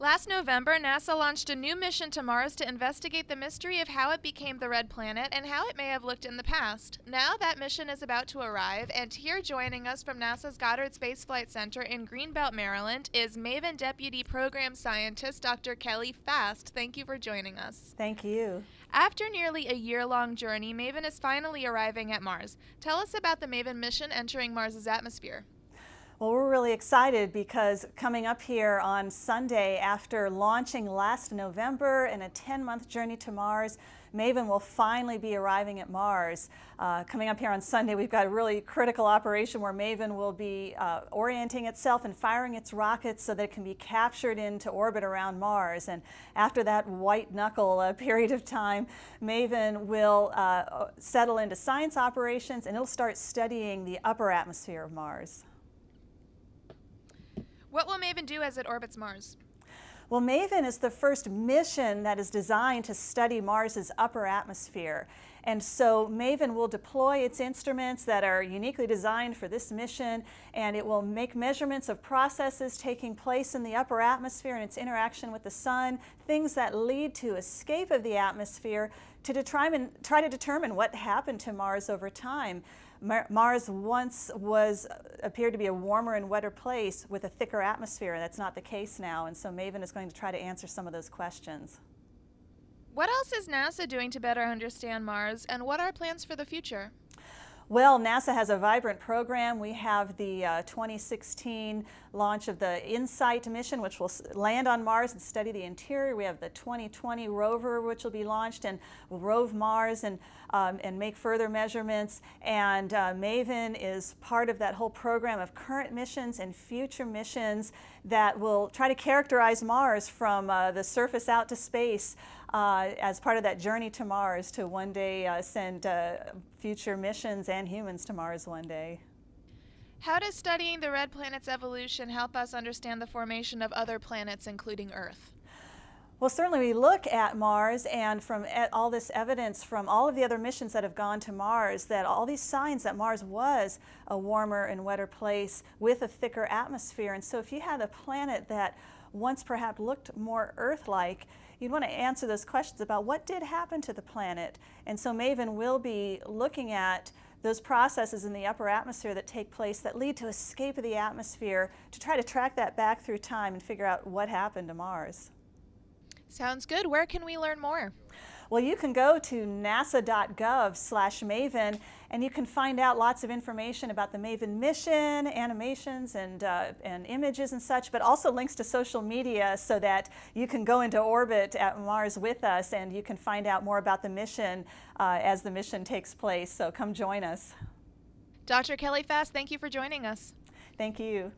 Last November, NASA launched a new mission to Mars to investigate the mystery of how it became the red planet and how it may have looked in the past. Now that mission is about to arrive, and here joining us from NASA's Goddard Space Flight Center in Greenbelt, Maryland, is MAVEN Deputy Program Scientist Dr. Kelly Fast. Thank you for joining us. Thank you. After nearly a year-long journey, MAVEN is finally arriving at Mars. Tell us about the MAVEN mission entering Mars's atmosphere. Well, we're really excited because coming up here on Sunday, after launching last November in a 10-month journey to Mars, MAVEN will finally be arriving at Mars. Coming up here on Sunday, we've got a really critical operation where MAVEN will be orienting itself and firing its rockets so that it can be captured into orbit around Mars. And after that white knuckle period of time, MAVEN will settle into science operations, and it'll start studying the upper atmosphere of Mars. What will MAVEN do as it orbits Mars? Well, MAVEN is the first mission that is designed to study Mars's upper atmosphere. And so MAVEN will deploy its instruments that are uniquely designed for this mission, and it will make measurements of processes taking place in the upper atmosphere and its interaction with the sun, things that lead to escape of the atmosphere to try to determine what happened to Mars over time. Mars once appeared to be a warmer and wetter place with a thicker atmosphere. That's not the case now, and so MAVEN is going to try to answer some of those questions. What else is NASA doing to better understand Mars, and what are plans for the future? Well, NASA has a vibrant program. We have the 2016 launch of the InSight mission, which will land on Mars and study the interior. We have the 2020 rover, which will be launched and will rove Mars and make further measurements. And MAVEN is part of that whole program of current missions and future missions that will try to characterize Mars from the surface out to space as part of that journey to Mars to one day send future missions and humans to Mars one day. How does studying the red planet's evolution help us understand the formation of other planets, including Earth? Well, certainly we look at Mars, and from all this evidence from all of the other missions that have gone to Mars, that all these signs that Mars was a warmer and wetter place with a thicker atmosphere. And so if you had a planet that once perhaps looked more Earth-like, you'd want to answer those questions about what did happen to the planet. And so MAVEN will be looking at those processes in the upper atmosphere that take place that lead to escape of the atmosphere to try to track that back through time and figure out what happened to Mars. Sounds good. Where can we learn more? Well, you can go to nasa.gov/MAVEN, and you can find out lots of information about the MAVEN mission, animations and images and such, but also links to social media so that you can go into orbit at Mars with us, and you can find out more about the mission as the mission takes place. So come join us. Dr. Kelly Fast, thank you for joining us. Thank you.